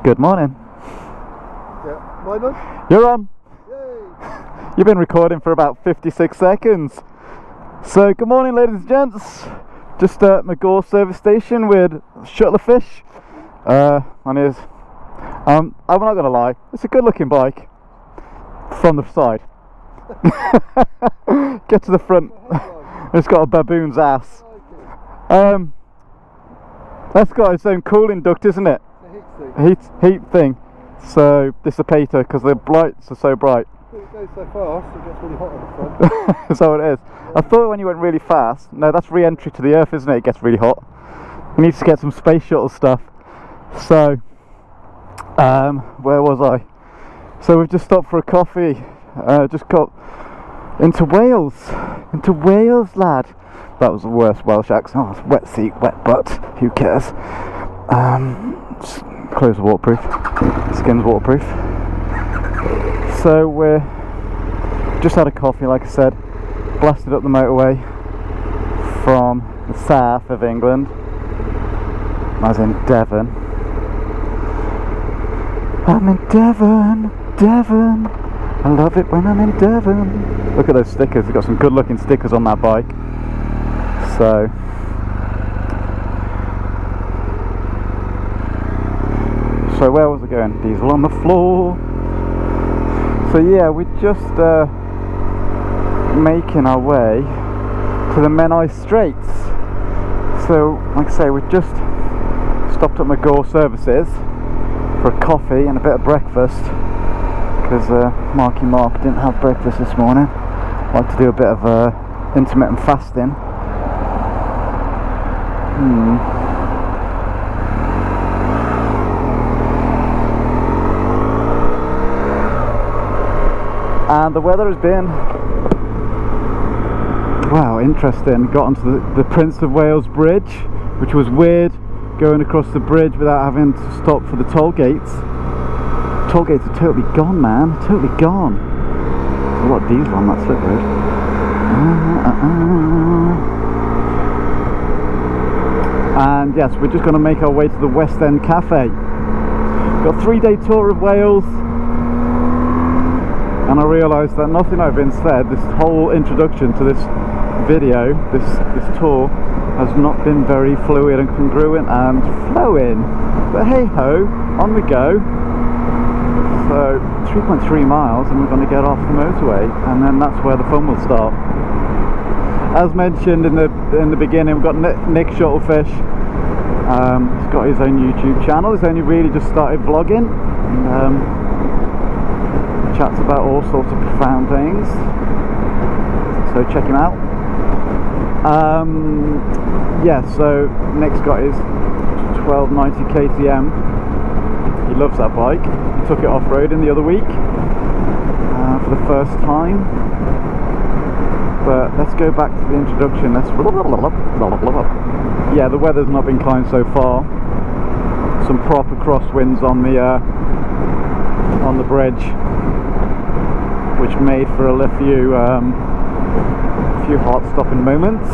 Good morning. Yeah, mine on? You're on. Yay! You've been recording for about 56 seconds. So, good morning, ladies and gents. Just at McGaw service station with Shuttlefish. On his, I'm not gonna lie, it's a good-looking bike from the side. Get to the front. It's got a baboon's ass. That's got its own cooling duct, isn't it? Heat thing. So dissipator, because the lights are so bright. It goes so fast, it gets really hot on the front. That's how it is. I thought when you went really fast, no, that's re-entry to the Earth, isn't it? It gets really hot. You need to get some space shuttle stuff. So, where was I? So we've just stopped for a coffee. Just got into Wales, lad. That was the worst Welsh accent. Oh, it's wet seat, wet butt. Who cares? Just clothes are waterproof. Skin's waterproof. So we're just had a coffee, like I said. Blasted up the motorway from the south of England. I was in Devon. I'm in Devon. I love it when I'm in Devon. Look at those stickers. They've got some good looking stickers on that bike. So where was I going? Diesel on the floor. So yeah, we're just making our way to the Menai Straits. So like I say, we just stopped at McGaw Services for a coffee and a bit of breakfast, because Marky Mark didn't have breakfast this morning. I like to do a bit of intermittent fasting. And the weather has been, wow, interesting. Got onto the Prince of Wales Bridge, which was weird, going across the bridge without having to stop for the toll gates. Toll gates are totally gone, man, totally gone. There's a lot of diesel on that slip road. And yes, we're just going to make our way to the West End Cafe. Got a 3-day tour of Wales. And I realised that nothing I've been said, this whole introduction to this video, this tour, has not been very fluid and congruent and flowing. But hey ho, on we go. So 3.3 miles and we're going to get off the motorway, and then that's where the fun will start. As mentioned in the beginning, we've got Nick Shuttlefish. He's got his own YouTube channel. He's only really just started vlogging. And, chats about all sorts of profound things, so check him out. Yeah, so Nick's got his 1290 KTM. He loves that bike. He took it off-roading the other week for the first time. But let's go back to the introduction. Yeah, the weather's not been kind so far. Some proper crosswinds on the bridge, which made for a few heart stopping moments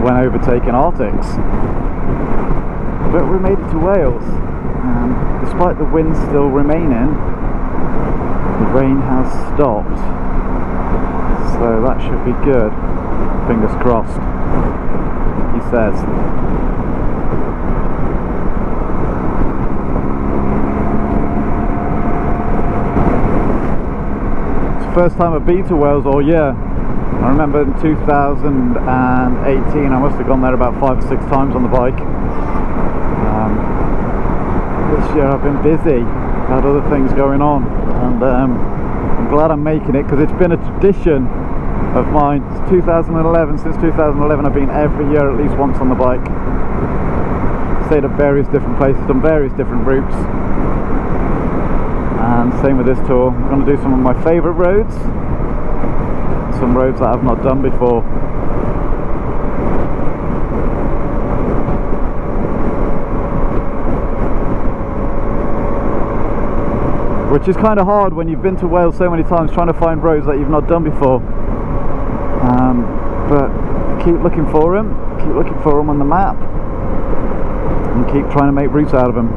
when overtaking Arctics. But we made it to Wales, and despite the wind still remaining, the rain has stopped, so that should be good. Fingers crossed, he says. First time I've been to Wales all year. I remember in 2018 I must have gone there about 5 or 6 times on the bike. This year I've been busy, had other things going on, and I'm glad I'm making it, because it's been a tradition of mine. Since 2011 I've been every year at least once on the bike. Stayed at various different places, done various different routes. And same with this tour. I'm going to do some of my favourite roads, some roads that I've not done before. Which is kind of hard when you've been to Wales so many times, trying to find roads that you've not done before. But keep looking for them on the map. And keep trying to make routes out of them.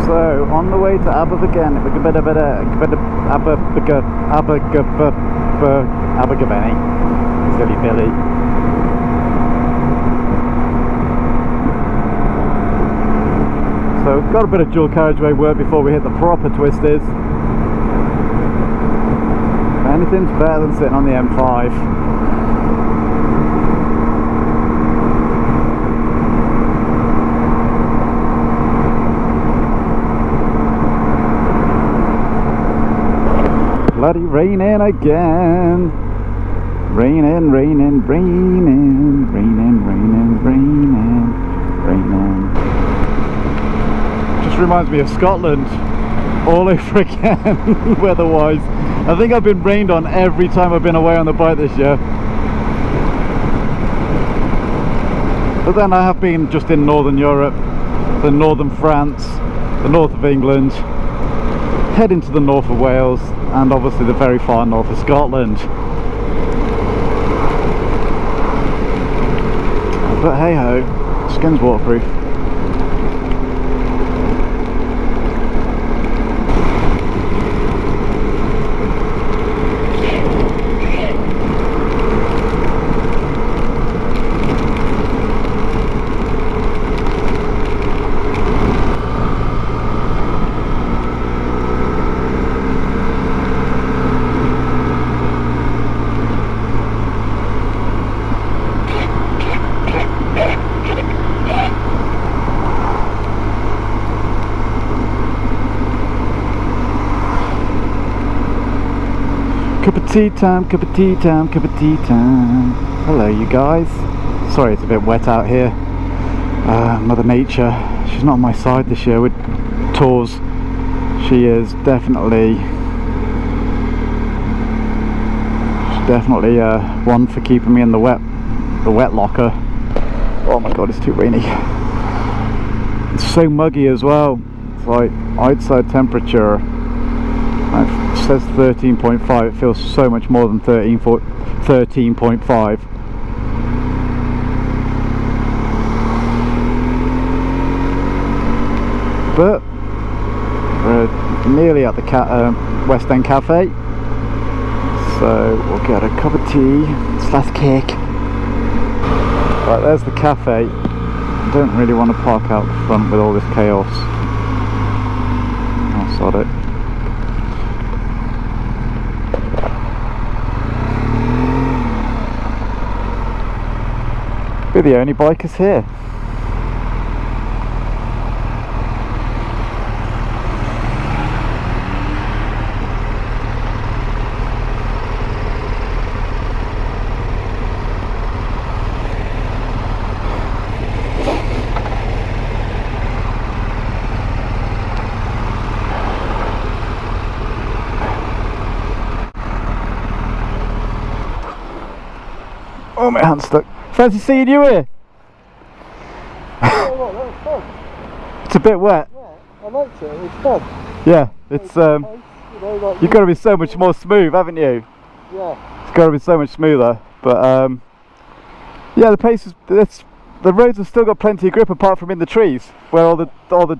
So on the way to Abergavenny, silly Billy. So got a bit of dual carriageway work before we hit the proper twisties. Anything's better than sitting on the M5. Bloody raining again. Raining, raining, raining, raining, raining, raining, raining. Just reminds me of Scotland all over again, weather-wise. I think I've been rained on every time I've been away on the bike this year. But then I have been just in Northern Europe, the northern France, the north of England, heading to the north of Wales, and obviously the very far north of Scotland. But hey ho, skin's waterproof. Cup of tea time, cup of tea time, cup of tea time. Hello you guys. Sorry it's a bit wet out here. Mother Nature, she's not on my side this year with tours. She is definitely one for keeping me in the wet locker. Oh my god, it's too rainy. It's so muggy as well. It's like outside temperature, it says 13.5, it feels so much more than 13.5. But we're nearly at the West End Cafe, so we'll get a cup of tea / cake. Right, there's the cafe. I don't really want to park out front with all this chaos. I'll sod it. We're the only bikers here. Oh, my hand's stuck. Fancy seeing you here? Oh, look, that was fun. It's a bit wet. Yeah, I liked it. It was fun. Yeah, it's you've got to be so much more smooth, haven't you? Yeah. It's got to be so much smoother. But yeah, the pace is. The roads have still got plenty of grip apart from in the trees where all the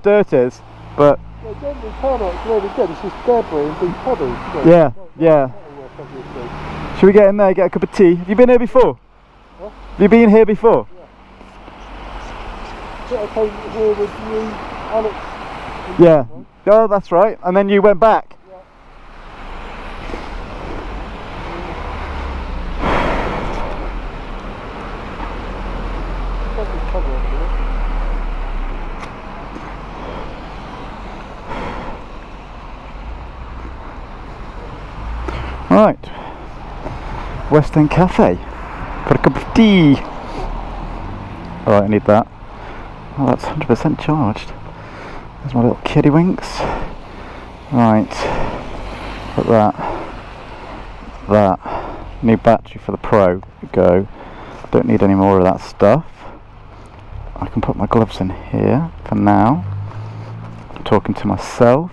dirt is. But Yeah, generally tarmac's really good. It's just debris and big puddles. So yeah, yeah. that'll work, obviously. Should we get in there, get a cup of tea? Have you been here before? What? Have you been here before? Yeah, I came here with you, Alex. Yeah. Oh, that's right. And then you went back. Yeah. Probably cover it, isn't it? Right. West End Cafe. Got a cup of tea. Alright, I need that. Oh, that's 100% charged. There's my little kiddie winks. Right. Put that. New battery for the Pro. Go. Don't need any more of that stuff. I can put my gloves in here for now. I'm talking to myself.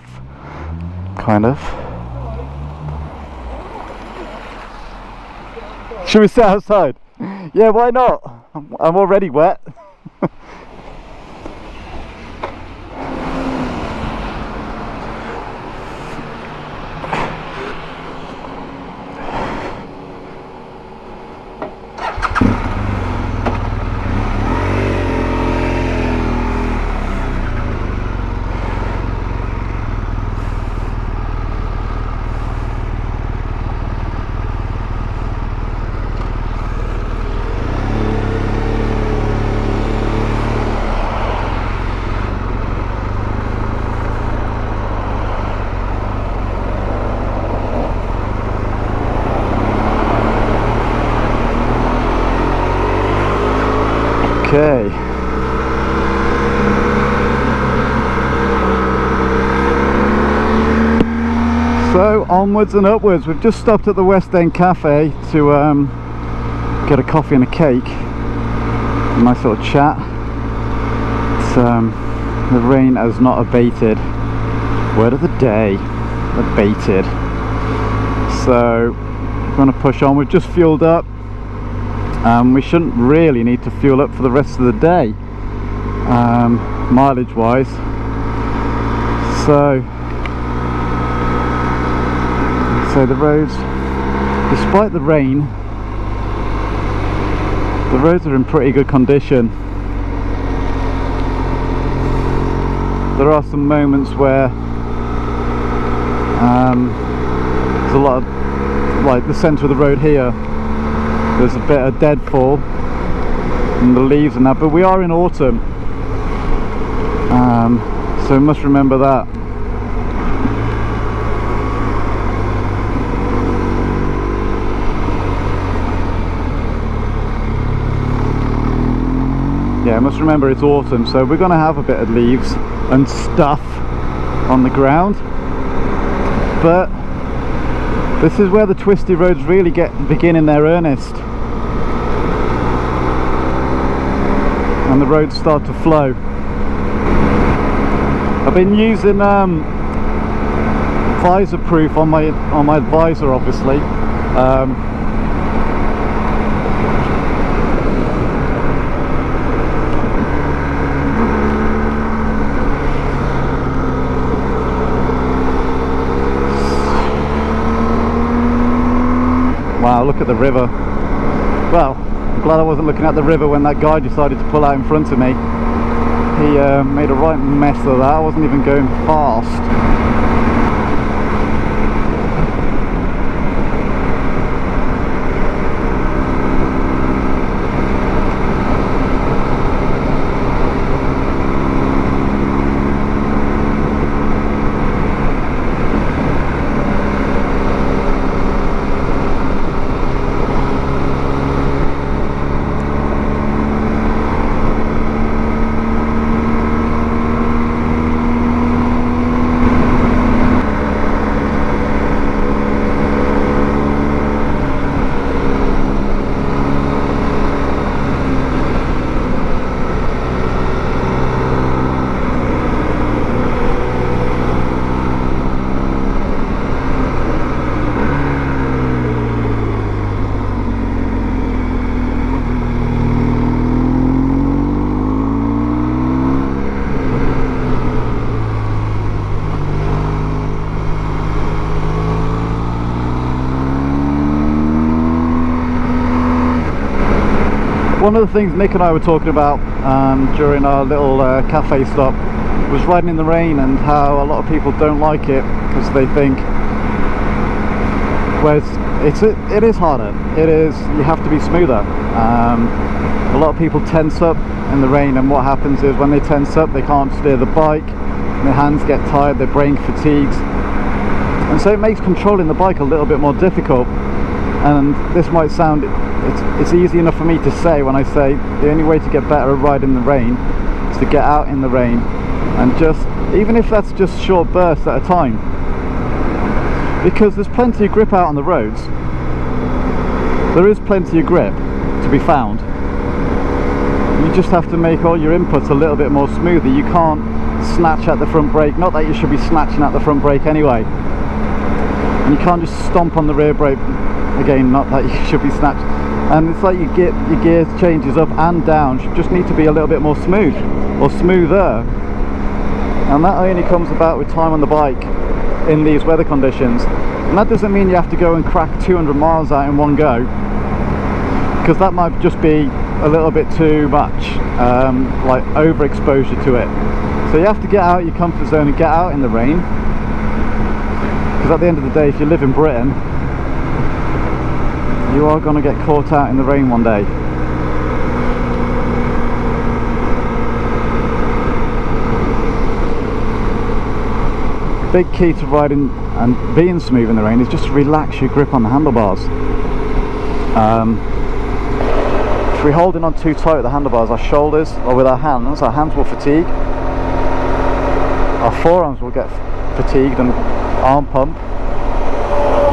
Kind of. Should we sit outside? Yeah, why not? I'm already wet. Okay. So onwards and upwards. We've just stopped at the West End Cafe to get a coffee and a cake. A nice little chat. The rain has not abated. Word of the day, abated. So we're going to push on. We've just fueled up. We shouldn't really need to fuel up for the rest of the day, mileage wise. So the roads, despite the rain, the roads are in pretty good condition. There are some moments where there's a lot of, like the centre of the road here, there's a bit of deadfall and the leaves and that, but we are in autumn, so we must remember that. Yeah, I must remember it's autumn, so we're going to have a bit of leaves and stuff on the ground, but this is where the twisty roads really begin in their earnest, and the roads start to flow. I've been using visor proof on my visor, obviously. Wow, look at the river. Well, I'm glad I wasn't looking at the river when that guy decided to pull out in front of me. He made a right mess of that. I wasn't even going fast. One of the things Nick and I were talking about during our little cafe stop was riding in the rain, and how a lot of people don't like it because they think, whereas it is harder. It is, you have to be smoother. A lot of people tense up in the rain, and what happens is when they tense up, they can't steer the bike, their hands get tired, their brain fatigues, and so it makes controlling the bike a little bit more difficult. And this might sound, it's easy enough for me to say when I say the only way to get better at riding in the rain is to get out in the rain, and just, even if that's just short bursts at a time, because there's plenty of grip out on the roads. There is plenty of grip to be found. You just have to make all your inputs a little bit more smoother. You can't snatch at the front brake, not that you should be snatching at the front brake anyway, and you can't just stomp on the rear brake, again, not that you should be snatched. and it's like your gears changes up and down just need to be a little bit more smooth or smoother, and that only comes about with time on the bike in these weather conditions. And that doesn't mean you have to go and crack 200 miles out in one go, because that might just be a little bit too much, like overexposure to it. So you have to get out your comfort zone and get out in the rain, because at the end of the day, if you live in Britain, you are going to get caught out in the rain one day. Big key to riding and being smooth in the rain is just relax your grip on the handlebars. If we're holding on too tight with the handlebars, our shoulders, or with our hands will fatigue, our forearms will get fatigued and arm pump,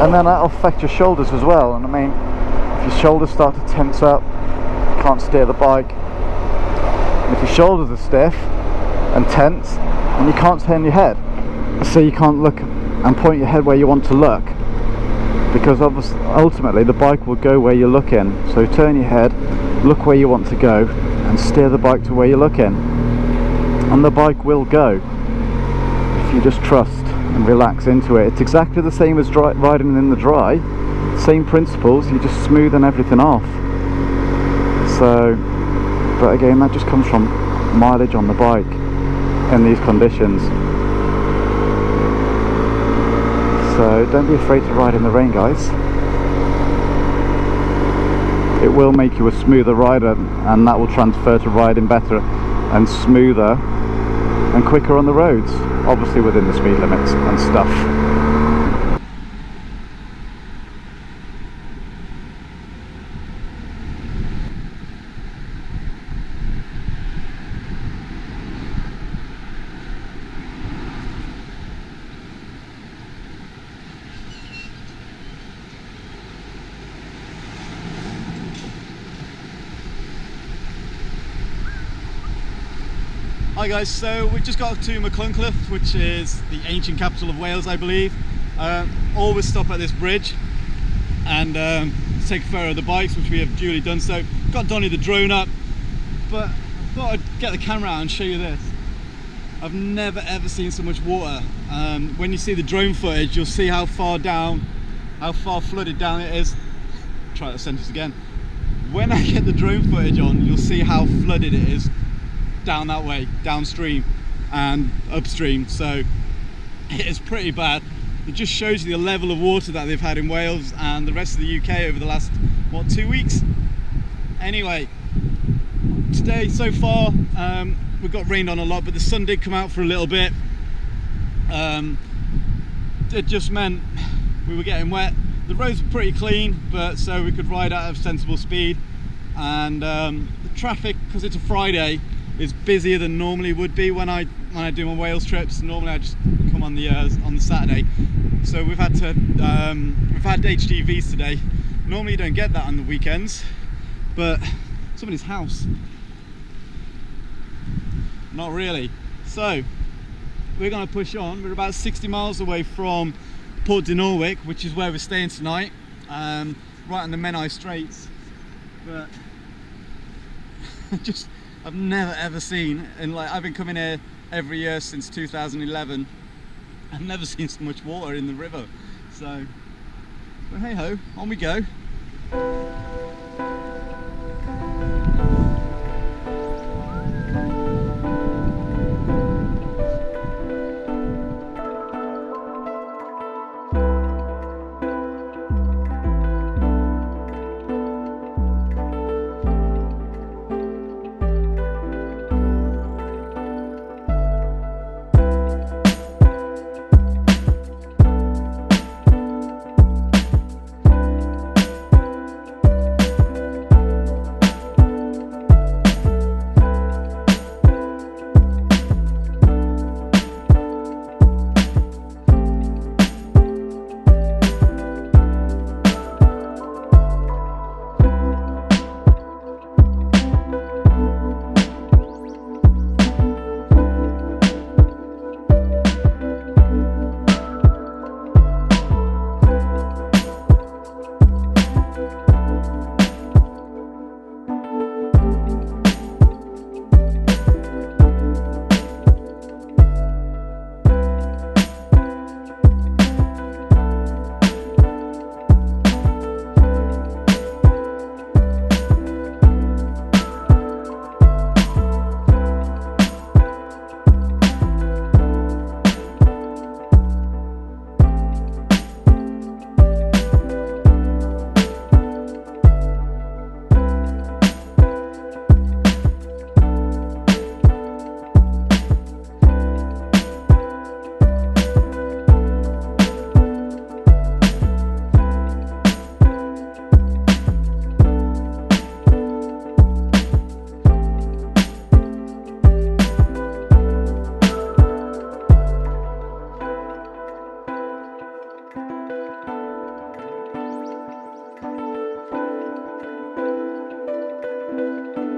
and then that'll affect your shoulders as well. And I mean, if your shoulders start to tense up, you can't steer the bike, and if your shoulders are stiff and tense, and you can't turn your head, so you can't look and point your head where you want to look, because obviously ultimately the bike will go where you're looking. So turn your head, look where you want to go, and steer the bike to where you're looking, and the bike will go if you just trust and relax into it. It's exactly the same as riding in the dry, same principles, you're just smoothing everything off. So, but again, that just comes from mileage on the bike in these conditions. So don't be afraid to ride in the rain, guys. It will make you a smoother rider, and that will transfer to riding better and smoother and quicker on the roads, obviously within the speed limits and stuff. Hi guys, so we've just got to Machynlleth, which is the ancient capital of Wales, I believe. Always stop at this bridge and take a photo of the bikes, which we have duly done. So got Donnie the drone up, but I thought I'd get the camera out and show you this. I've never ever seen so much water. When you see the drone footage, you'll see how far down, how far flooded down it is. Try that sentence again. When I get the drone footage on, you'll see how flooded it is down that way, downstream and upstream. So it is pretty bad. It just shows you the level of water that they've had in Wales and the rest of the UK over the last, what, 2 weeks? Anyway, today so far we got rained on a lot, but the sun did come out for a little bit. It just meant we were getting wet. The roads were pretty clean, but so we could ride at a sensible speed, and the traffic, because it's a Friday, is busier than normally would be when I do my Wales trips. Normally I just come on the Saturday, so we've had HGVs today. Normally you don't get that on the weekends, but somebody's house, not really. So we're going to push on. We're about 60 miles away from Port de Norwich, which is where we're staying tonight, right on the Menai Straits. But just, I've never ever seen, and like I've been coming here every year since 2011, I've never seen so much water in the river. So, but hey ho, on we go. Bye.